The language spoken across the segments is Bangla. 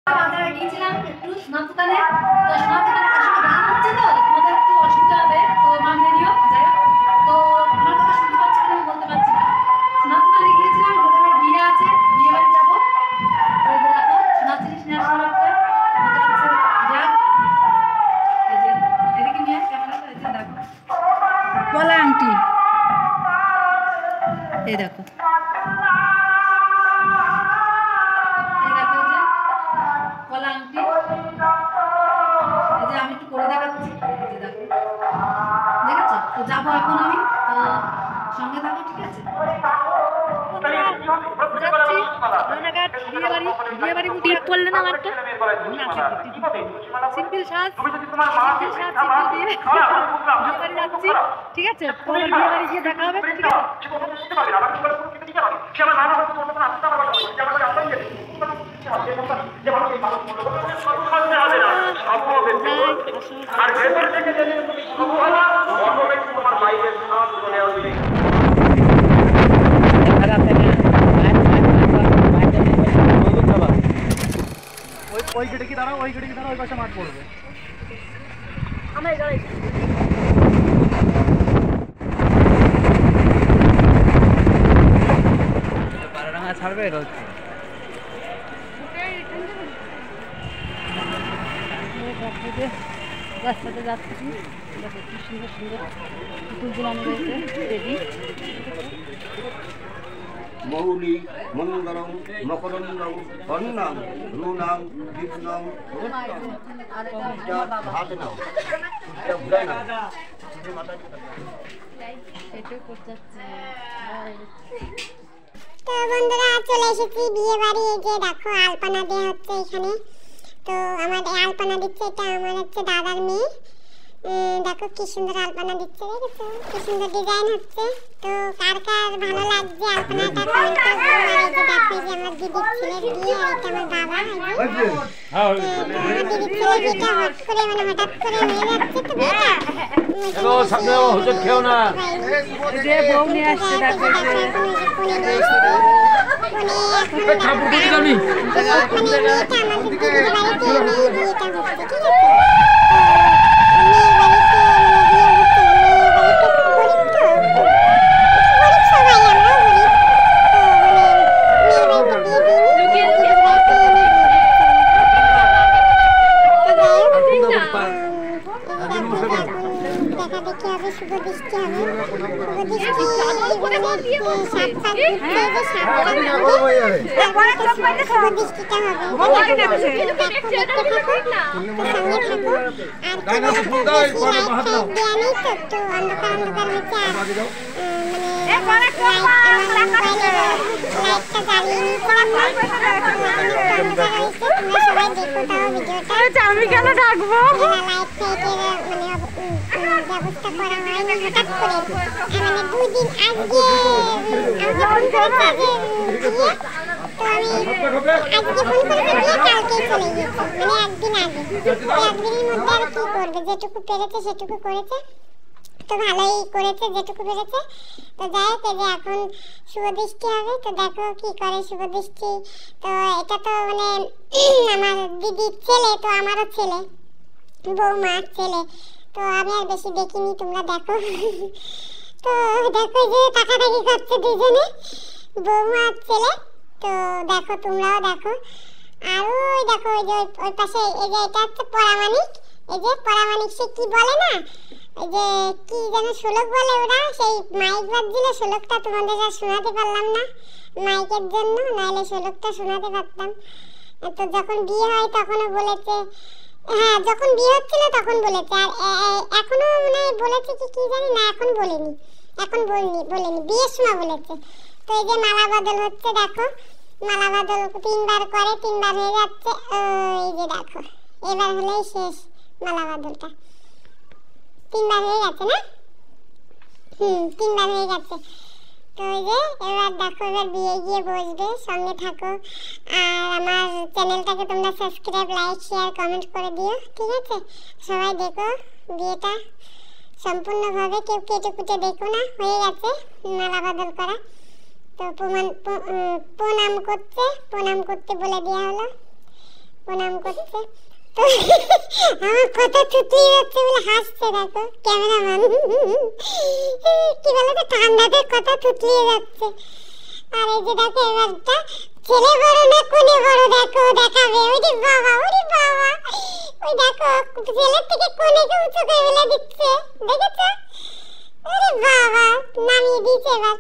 আমরা গিয়েছিলাম একটু সোনার দোকানে। তো সোনার দোকানে আসলে গান হচ্ছে, তো তোমাদের একটু অসুবিধা হবে, তো মানিয়ে নিও। যাই হোক, তো আমার কথা শুনতে পাচ্ছি কিনা আমি বলতে পারছি না। সোনার দোকানে গিয়েছিলাম, আমাদের বিয়ে আছে, বিয়ে বাড়ি যাবো। ওই যে দেখো সোনার জিনিস নিয়ে আসলাম একটা, এটা হচ্ছে ব্যাগ। এই যে এদিকে নিয়ে ক্যামেরাটা, এই যে দেখো পলা আংটি, এই দেখো পলা আংটি। এই যে আমি একটু করে দেখাচ্ছি, এই যে দেখো, দেখেছো? তো যাবো এখন আমি, তো সঙ্গে থাকো, ঠিক আছে? সিম্পল সাজ, ঠিক আছে? পরের বিয়ে বাড়ি গিয়ে দেখা হবে, ঠিক আছে? আর ভেতর থেকে যদি তুমি শুভ হলো অটোমেটিক তোমার বাইরের সব চলে আসবে। ওই গেটে কি দাঁড়াও, ওই গেটে কি দাঁড়াও, ওই পাশে মাঠ পড়বে। আমরা দাঁড়াই পাড়াডাঙ্গা ছাড়বে, এটা হচ্ছে রাস্তাতে যাচ্ছি। কি সুন্দর সুন্দর পুতুলগুলো আনা রয়েছে রেডি। মৌলি মঙ্গলম মকরন্দম কর্ণাম রুনাম কৃষ্ণম হাত নাও ঘুরাই নাও। তো বন্ধুরা চলে এসেছি বিয়ে বাড়ি। এই যে দেখো আলপনা দেওয়া হচ্ছে এখানে। তো আমাদের আলপনা দিচ্ছে, এটা আমার হচ্ছে দাদার মেয়ে। দেখো কি সুন্দর আলপনা দিচ্ছে, দেখেছো কি সুন্দর ডিজাইন হচ্ছে। তো কার কার ভালো লাগছে আলপনাটা কমেন্ট করো। আর এই যে দেখো যে আমার দিদির ছেলের বিয়ে, আর এটা আমার বাবা। আমার দিদির ছেলের বিয়েটা হঠাৎ করে হয়ে যাচ্ছে। তো বিয়েটা সামনে হুজুর খেও না, যে বউ নিয়ে আসছে দেখো, আমি কেন ডাকবো? ব্যবস্থা করা হয়নি হঠাৎ করে, মানে 2 দিন আগে তো আমি আজকে ফোন করেছি, বিয়ে কালকেই চলে গেছে, মানে একদিন আগে। একদিনের মধ্যে আর কি করবে, যেটুকু পেরেছে সেটুকু করেছে। তো ভালোই করেছে যেটুকু পেরেছে। তো যাই হোক, যে এখন শুভদৃষ্টি হবে, তো দেখো কি করে শুভদৃষ্টি। তো এটা তো মানে আমার দিদির ছেলে, তো আমারও ছেলে, বৌমার ছেলে। তো আমি আর বেশি দেখিনি, তোমরা দেখো। তো দেখো যে তাকাতাকি করছে দুজনে, বৌমা আর ছেলে। তো দেখো তোমরাও দেখো। আর ওই দেখো ওই যে ওই পাশে, এই যে এটা হচ্ছে পরামানিক। এই যে পরামানিক, সে কি বলে না, এই যে কি যেন শ্লোক বলে ওরা, সেই মাইক বাজছিল, শ্লোকটা তোমাদের আর শোনাতে পারলাম না মাইকের জন্য, নাহলে শ্লোকটা শোনাতে পারতাম। তো যখন বিয়ে হয় তখনও বলেছে, হ্যাঁ যখন বিয়ে হচ্ছিল তখন বলেছে। আর এখনো মানে বলেছে কি জানি না, এখন বলেনি, এখন বলেনি, বিয়ের সময় বলেছে। তো এই যে মালা বদল হচ্ছে, দেখো মালা বদল 3 বার করে, 3 বার হয়ে যাচ্ছে। এই যে দেখো এবার হলেই শেষ মালা বদলটা, 3 বার হয়ে গেছে না? 3 বার হয়ে গেছে। তো এই যে এবার দেখো, এবার বিয়ে গিয়ে বসবে, সঙ্গে থাকো। আর আমার চ্যানেলটাকে তোমরা সাবস্ক্রাইব, লাইক, শেয়ার, কমেন্ট করে দিও, ঠিক আছে? সবাই দেখো বিয়েটা সম্পূর্ণভাবে, কেউ কেটে কুটে দেখো না। হয়ে গেছে মালা বদল করা। তো প্রণাম করতে বলে দেওয়া হলো। প্রণাম করছে। তো আমার কথা থুতলি যাচ্ছে বলে হাসছে, দেখো ক্যামেরাম্যান কি বলে তো ঠান্ডাতে কথা থুতলিয়ে যাচ্ছে। আর এই যে দেখো এবারটা ছেলে বড় না কোনে বড় দেখো দেখাবে। ওরে বাবা ওরে বাবা, ওই দেখো ছেলের থেকে কোনেকে উঁচু করে ফেলে দিচ্ছে, দেখেছো? ওরে বাবা নামিয়ে দিয়েছে এবার।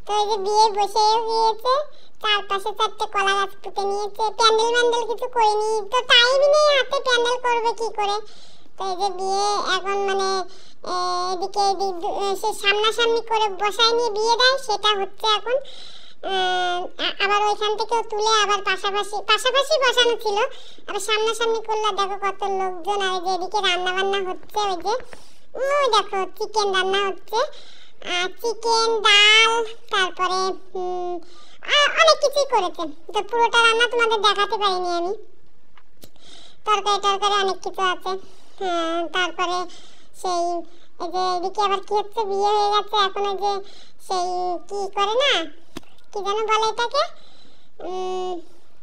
তো এই যে বিয়ে বসেও গিয়েছে, চারপাশে 4টে কলা গাছ পুঁতে নিয়েছে, প্যান্ডেল ম্যান্ডেল কিছু করেনি, তো টাইমই নেই হাতে প্যান্ডেল করবে কি করে। তো এই যে বিয়ে এখন মানে এদিকে সে সামনাসামনি করে বসায় নিয়ে বিয়ে দেয়, সেটা হচ্ছে এখন। আবার ওইখান থেকেও তুলে আবার পাশাপাশি বসানো ছিল, আবার সামনাসামনি করলে দেখো কত লোকজন। আর এই যে এদিকে রান্না বান্না হচ্ছে, ওই যে ওই দেখো চিকেন রান্না হচ্ছে, চিকেন ডাল তারপরে অনেক কিছুই করেছে। তো পুরোটা রান্না তোমাদের দেখাতে পারিনি আমি, তরকারি অনেক কিছু আছে। তারপরে সেই এই যে এদিকে আবার কি হচ্ছে, বিয়ে হয়ে গেছে এখন। ওই যে সেই কি করে না, কি যেন বলে এটাকে,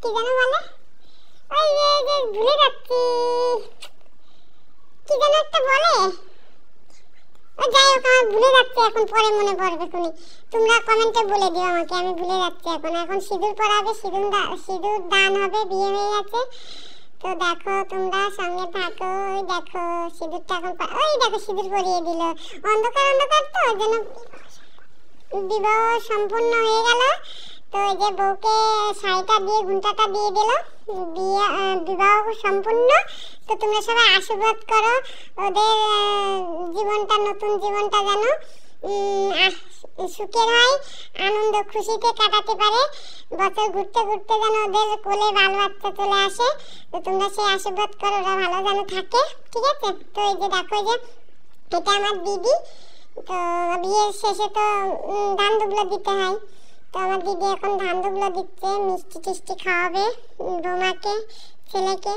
কি যেন বলে, ওই যে ভুলে যাচ্ছি, কি যেন একটা বলে, যাই হোক আমার ভুলে যাচ্ছে এখন, পরে মনে পড়বে শুনি। তোমরা কমেন্টে বলে দিও আমাকে, আমি ভুলে যাচ্ছি এখন। এখন সিঁদুর পরাবে, সিঁদুর দান হবে, বিয়ে হয়ে গেছে। তো দেখো তোমরা সঙ্গে থাকো। ওই দেখো সিঁদুরটা এখন, ওই দেখো সিঁদুর পরিয়ে দিল, অন্ধকার তো যেন বিবাহ সম্পূর্ণ হয়ে গেল। তো এই যে বউকে শাড়িটা দিয়ে ঘুমটাটা দিয়ে দিল, বিবাহ সম্পূর্ণ। তো তোমরা সবাই আশীর্বাদ করো ওদের জীবনটা, নতুন জীবনটা যেন সুখের হয়, আনন্দ খুশিতে কাটাতে পারে, বছর ঘুরতে ঘুরতে যেন ওদের কোলে বাল বাচ্চা চলে আসে। তো তোমরা সেই আশীর্বাদ করো, ওরা ভালো যেন থাকে, ঠিক আছে? তো এই যে দেখো যে এটা আমার দিদি। তো বিয়ের শেষে তো ধান দুবলো দিতে হয়, তো আমার দিদি এখন ধান দুবলো দিচ্ছে, মিষ্টি টিষ্টি খাওয়াবে বৌমাকে ছেলেকে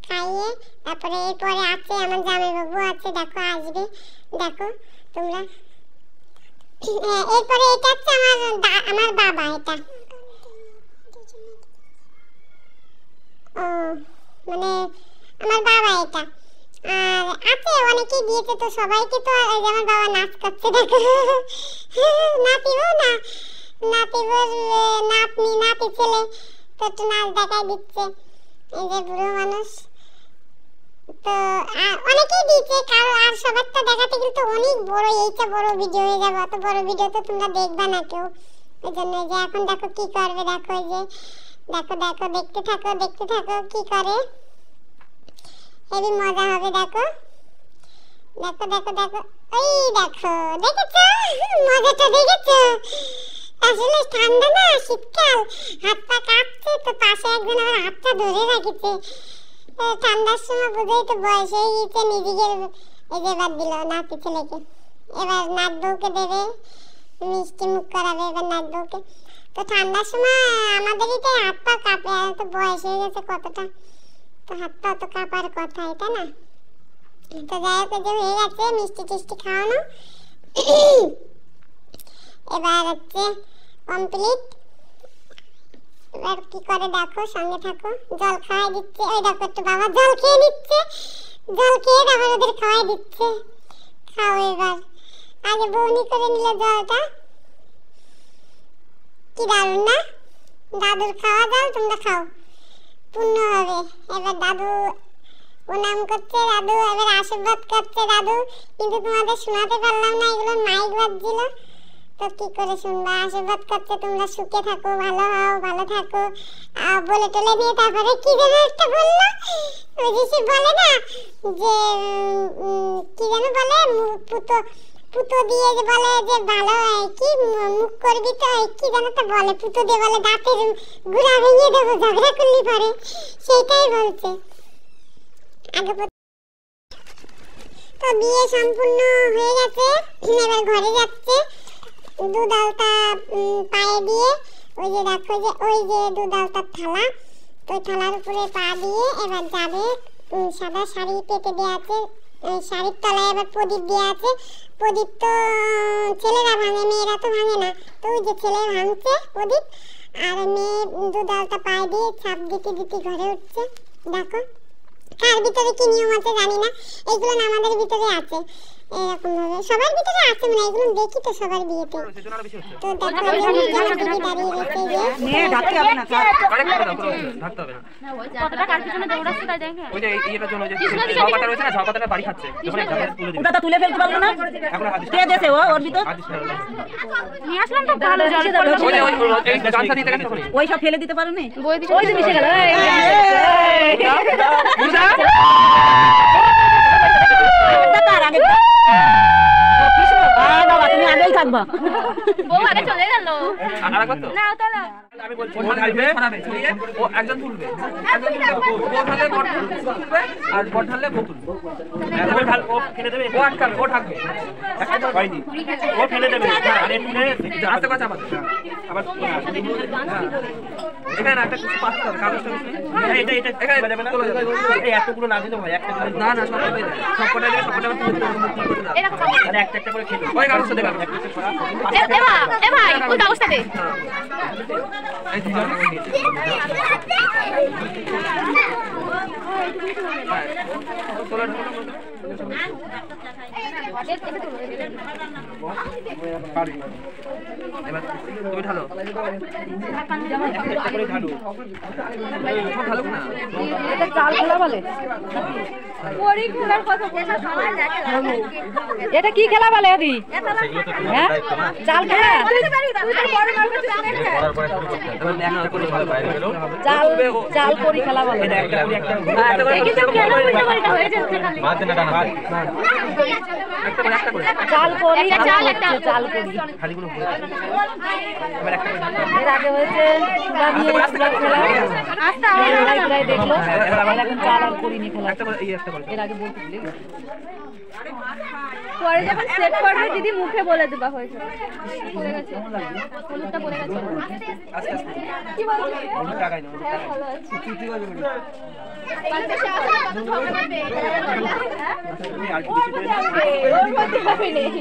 খাইয়ে। তারপরে এরপরে আছে আমার জামাইবাবু আছে, দেখো আসবে, দেখো তোমরা। এরপরে এটা হচ্ছে আমার বাবা, এটা ও মানে আমার বাবা এটা। আর আছে অনেকেই দিয়েছে, তো সবাইকে তো আমার বাবা নাচ করছে, দেখো নাতিবো না, নাতিবোর নাতি ছেলে তো একটু নাচ দেখাই দিচ্ছে। এই যে বুড়ো মানুষ, তো অনেকেই দিয়েছে কারো, আর সবারটা দেখাতে কিন্তু অনেক বড়, এইটা বড় ভিডিও হয়ে যাবে, অত বড় ভিডিও তো তোমরা দেখবে না কেউ। ওই জন্য যে এখন দেখো কি করবে, দেখো এই যে দেখো দেখতে থাকো কি করে, হেবি মজা হবে। দেখো ওই দেখো, দেখেছো মজাটা, দেখেছো? আসলে ঠান্ডা না, শীতকাল, হাত পা কাঁপছে, তো পাশে একজন আমার হাতটা ধরে রাখছে। ঠান্ডার সময় বুঝেই তো বয়স হয়ে গিয়েছে, নিজেকে এই যে এবার দিল নাতি ছেলেকে, এবার নাত বউকে দেবে, মিষ্টি মুখ করাবে এবার নাত বউকে। তো ঠান্ডার সময় আমাদেরই তো হাত পা কাঁপে, আর তো বয়স হয়ে গেছে কতটা, তো হাত পা তো কাঁপার কথা, এটা না। তো যাই হোক যে হয়ে গেছে মিষ্টি টিষ্টি খাওয়ানো, এবার হচ্ছে কমপ্লিট। এবার কি করে দেখো, সঙ্গে থাকো। জল খাওয়াই দিচ্ছে, ওই দেখো একটু বাবা জল খেয়ে নিচ্ছে, জল খেয়ে তারপর ওদের খাওয়াই দিচ্ছে। খাও এবার, আগে বউনি করে নিলে জলটা, কি দারুণ না? দাদুর খাওয়া জল তোমরা খাও, পূর্ণ হবে। এবার দাদু প্রণাম করছে, দাদু এবার আশীর্বাদ করছে দাদু, কিন্তু তোমাদের শোনাতে পারলাম না, এগুলো মাইক বাজছিল, তো কি করে শুনবা? আশীর্বাদ করছে তোমরা সুখে থাকো, ভালো হও, ভালো থাকো বলে টলে দিয়ে তারপরে কি যেন একটা বললো, ওই যে সে বলে না যে কি যেন বলে, পুতো দিয়ে যে বলে যে ভালো কি মুখ করবি, তো কি যেন একটা বলে, পুতো দিয়ে বলে দাঁতের গুড়া ভেঙে দেবো ঝগড়া করলি পরে, সেইটাই বলছে আগে। তো বিয়ে সম্পূর্ণ হয়ে গেছে, এবার ঘরে যাচ্ছে। দুধ আলতা পায়ে দিয়ে, ওই যে দেখো যে ওই যে দুধ আলতার থালা, তো ওই থালার উপরে পা দিয়ে এবার যাবে। সাদা শাড়ি পেতে দেওয়া আছে, শাড়ির তলায় এবার প্রদীপ দেওয়া আছে। প্রদীপ তো ছেলেরা ভাঙে, মেয়েরা তো ভাঙে না, তো ওই যে ছেলে ভাঙছে প্রদীপ, আর মেয়ে দুধ আলতা পায়ে দিয়ে ছাপ দিতে দিতে ঘরে উঠছে। দেখো কার ভিতরে কি নিয়ম আছে জানি না, এগুলো না আমাদের ভিতরে আছে এরকম ভাবে, সবার ভিতরে আছে মানে এগুলো দেখি তো সবার বিয়েতে। তো দেখো আমি দিদি দাঁড়িয়ে রয়েছে যে নিয়ে ঢাকতে হবে না, ঢাকতে হবে না। কতটা কার পিছনে দৌড়াচ্ছে তাই দেখেন। ওই যে এইটার জন্য যে ঝাপাটা রয়েছে না, ঝাপাটাটা বাড়ি খাচ্ছে। ওটা তো তুলে ফেলতে পারলো না, কে দেছে ও ওর ভিতর নিয়ে আসলাম তো ভালো জল পড়লো। ওই যে এই গামছা দিতে গেছে তখন ওই সব ফেলে দিতে পারো না, ওই যে মিশে গেল। বুঝা তার আগে বাবা তুমি আগেই থাকবা, ও আগে চলে গেল। আরেকবার তো নাও তাহলে আমি বলছি ও ঢালবে ছড়াবে, ছড়িয়ে ও একজন তুলবে, একজন তুলবে, ও ঢালে বট তুলবে আর বট ঢালে বট তুলবে। ও ঢাল ও ফেলে দেবে, ও আটকাবে, ও ঢাকবে, একটা তো হয়নি, ও ফেলে দেবে আর এ তুলে আস্তে করে চাপাবে। আবার এখানে একটা কিছু পাস হবে, কাগজটা এটা এটা এখানে যাবে না, এই এতগুলো না দিলে হয়, একটা না না সব হবে, সবকটা দিলে সবকটা তুলতে হবে, এরকম আরে একটা একটা করে খেলো। ওই কাগজটা দেখাবে, এ ভাই ওই কাগজটা দে। এই তো এবার তুমি ঢালো, একটা করে ঢালো, ঢালো না এটা চাল খেলা বলে, পরি খেলার কথা বলছ সবাই দেখে। এটা কি খেলা বলে আদি? হ্যাঁ চাল খেলা, তুই তো পারবি, তুই তো বড় মার কাছে জানিস না। করার পরে শুরু করতে হবে, দেখা করে ভালো বাইরে গেল। চাল চাল করি খেলা বলে। এই যে খেলা এটা হয়ে যাচ্ছে খালি মাঝে না টানা একটা করে চাল করি একটা চাল একটা চাল করি খালিগুলো এবার একটা করে এর আগে হয়েছে চূড়া নিয়ে চূড়া খেলা, আস্তে লড়াই টড়াই দেখলো, এখন চাল আর করি নি খেলা। একটা করে এই একটা করে এর আগে বলতে পরে যখন সেট করবে দিদি মুখে বলে দেবা হয়েছে পড়ে গেছে হলুদটা পড়ে গেছে আস্তে আস্তে কি বলছিস হলুদ টাকাই না হলুদ টাকাই ভালো আছে। কালকে সে আসলে কত ঝগড়া করবে তুমি আর কি কিছু ওর মধ্যে হবে নেই